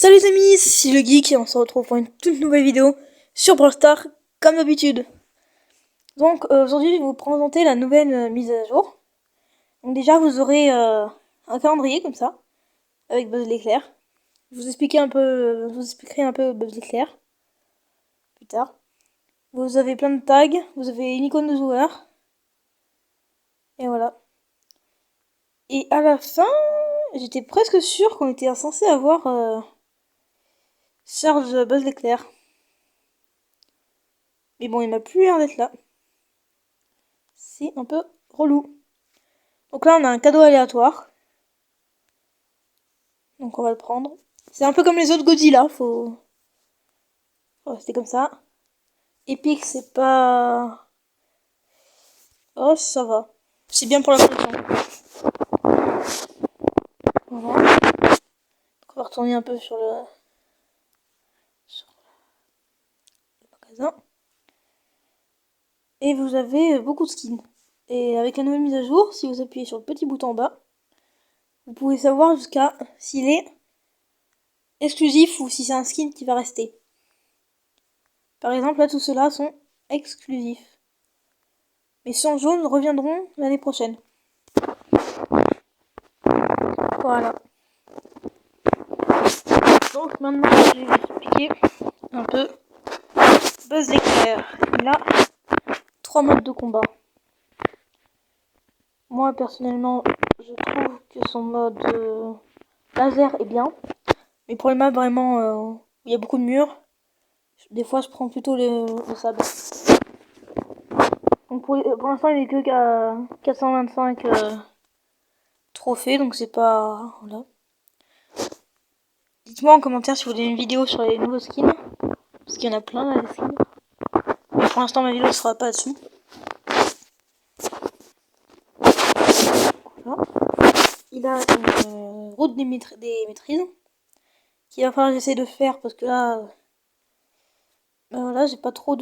Salut les amis, c'est le Geek et on se retrouve pour une toute nouvelle vidéo sur Brawl Stars comme d'habitude. Donc aujourd'hui je vais vous présenter la nouvelle mise à jour. Donc déjà vous aurez un calendrier comme ça avec Buzz l'éclair. Je vous expliquerai un peu Buzz l'éclair plus tard. Vous avez plein de tags, vous avez une icône de joueur. Et voilà. Et à la fin, j'étais presque sûr qu'on était censé avoir Charge Buzz l'éclair. Mais bon, il m'a plus l'air d'être là. C'est un peu relou. Donc là, on a un cadeau aléatoire. Donc on va le prendre. C'est un peu comme les autres Godzilla, faut rester comme ça. Épique, c'est pas... Oh, ça va. C'est bien pour la collection. Voilà. Donc on va retourner un peu sur le magasin. Et vous avez beaucoup de skins. Et avec la nouvelle mise à jour, si vous appuyez sur le petit bouton en bas, vous pouvez savoir jusqu'à s'il est exclusif ou si c'est un skin qui va rester. Par exemple, là, tous ceux-là sont exclusifs. Mais ceux en jaune reviendront l'année prochaine. Voilà. Donc maintenant, je vais vous expliquer un peu Buzz l'éclair. Il a 3 modes de combat. Moi, personnellement, je trouve que son mode laser est bien. Mais pour les maps vraiment où il y a beaucoup de murs, des fois, je prends plutôt le sable. Donc pour l'instant, il est que à 425 trophées, donc c'est pas... Voilà. Dites-moi en commentaire si vous voulez une vidéo sur les nouveaux skins. Parce qu'il y en a plein là, les skins. Mais pour l'instant, ma vidéo ne sera pas dessus. Voilà. Il a une route des maîtrises. Qu'il va falloir que j'essaie de faire parce que là... Ben voilà, j'ai pas trop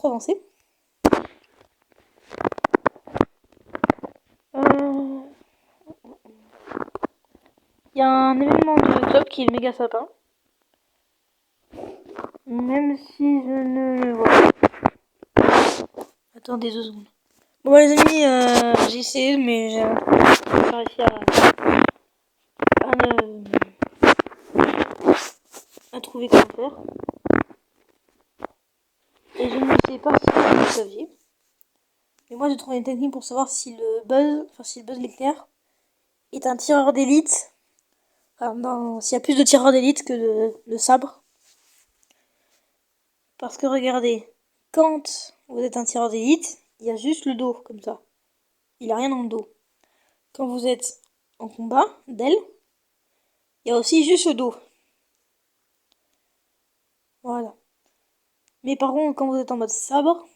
avancé. Il y a un événement de club qui est le méga sapin. Même si je ne le vois pas. Attendez 2 secondes. Bon les amis, j'ai essayé mais j'ai pas réussi à trouver comment faire. Et je ne sais pas si vous le saviez. Mais moi j'ai trouvé une technique pour savoir si le Buzz l'éclair est un tireur d'élite. Enfin, s'il y a plus de tireurs d'élite que de sabre. Parce que regardez, quand vous êtes un tireur d'élite, il y a juste le dos, comme ça. Il a rien dans le dos. Quand vous êtes en combat, d'aile, il y a aussi juste le dos. Voilà. Mais par contre, quand vous êtes en mode sabre,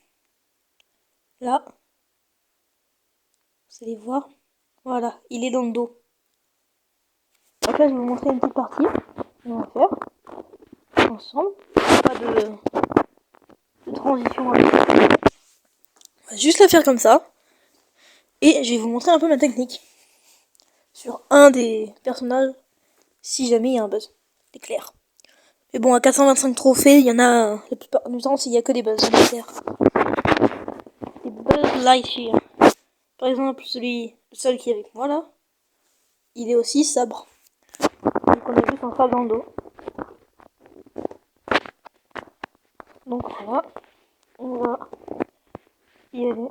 là, vous allez voir, voilà, il est dans le dos. Donc là, je vais vous montrer une petite partie. On va faire ensemble. Pas de transition avec ça. On va juste la faire comme ça. Et je vais vous montrer un peu ma technique. Sur un des personnages, si jamais il y a un buzz. C'est clair. Mais bon, à 425 trophées, il y en a, la plupart du temps, il y a que des buzz militaires. Des Buzz Lightyear. Par exemple, le seul qui est avec moi là, il est aussi sabre. Donc on a juste un sabre dans le dos. Donc voilà, on va y aller.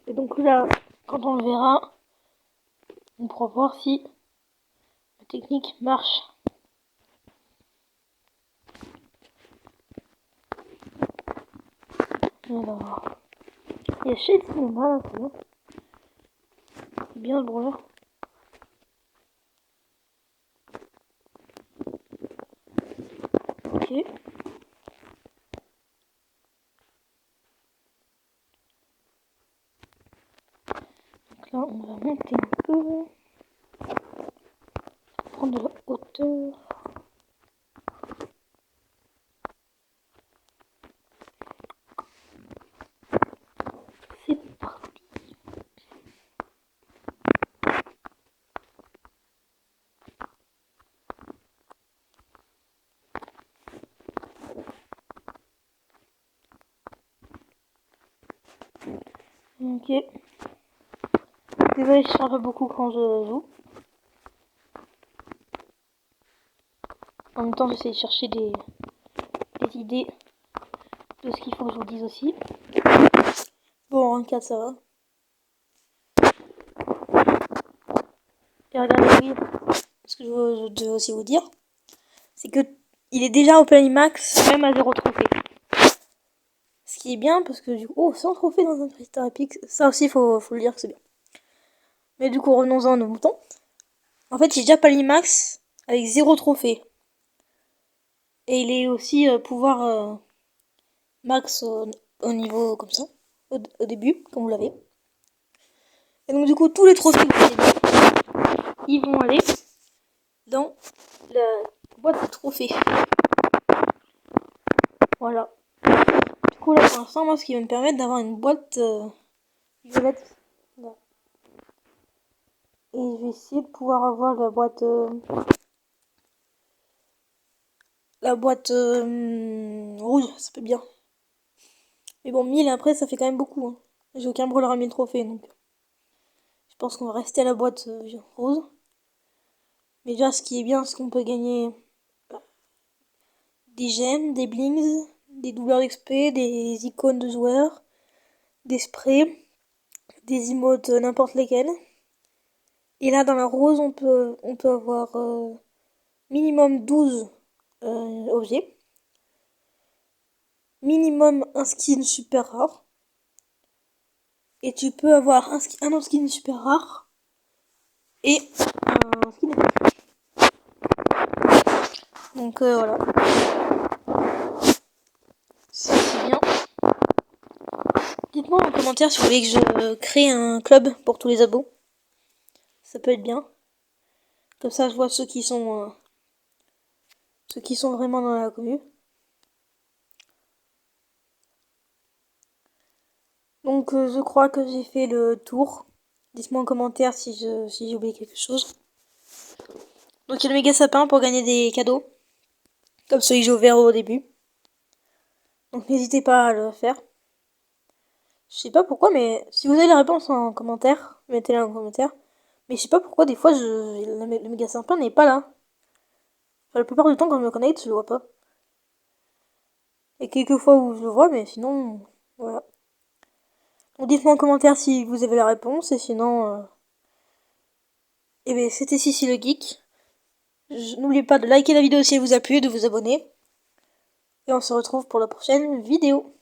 Et donc là, quand on le verra, on pourra voir si la technique marche. Alors, il y a chez le cinéma là, c'est bon. C'est bien le brawler. Ok. Donc là, on va monter un peu. Prendre de la hauteur. C'est parti. Ok. Désolé, je change beaucoup quand je joue. En même temps, j'essaie de chercher des idées de ce qu'il faut que je vous dise aussi. Bon, en 4, ça va. Et regardez, oui, ce que je devais aussi vous dire, c'est que il est déjà au max, même à 0 trophée. Ce qui est bien, parce que du coup, oh, 100 trophées dans un Crystal Epic, ça aussi, faut le dire que c'est bien. Mais du coup, revenons-en à nos moutons. En fait, j'ai déjà max avec 0 trophée. Et il est aussi pouvoir max au niveau comme ça, au début, comme vous l'avez. Et donc du coup, tous les trophées que vous avez, ils vont aller dans la boîte de trophées. Voilà. Du coup, là, pour l'instant, moi, ce qui va me permettre d'avoir une boîte violette. Là. Et je vais essayer de pouvoir avoir la boîte... rouge, ça peut bien. Mais bon, 1000 après, ça fait quand même beaucoup. Hein. J'ai aucun brawler à 1000 trophées, donc... Je pense qu'on va rester à la boîte rose. Mais déjà, ce qui est bien, c'est qu'on peut gagner des gemmes, des blings, des doubleurs d'XP, des icônes de joueurs, des sprays, des emotes n'importe lesquels. Et là, dans la rose, on peut avoir minimum 12 objets. Minimum un skin super rare. Et tu peux avoir un autre skin super rare. Et un skin épique. Donc voilà. C'est bien. Dites-moi en commentaire si vous voulez que je crée un club pour tous les abos. Ça peut être bien. Comme ça, je vois ceux qui sont vraiment dans la commu. Donc je crois que j'ai fait le tour. Dites-moi en commentaire si j'ai oublié quelque chose. Donc il y a le méga sapin pour gagner des cadeaux. Comme celui que j'ai ouvert au début. Donc n'hésitez pas à le faire. Je sais pas pourquoi, mais si vous avez la réponse en commentaire, mettez-la en commentaire. Mais je sais pas pourquoi, des fois, le méga sapin n'est pas là. Enfin, la plupart du temps, quand je me connecte, je le vois pas. Et quelques fois où je le vois, mais sinon, voilà. Donc dites-moi en commentaire si vous avez la réponse, et sinon... Et bien, c'était Sissi le Geek. N'oubliez pas de liker la vidéo si elle vous a plu et de vous abonner. Et on se retrouve pour la prochaine vidéo.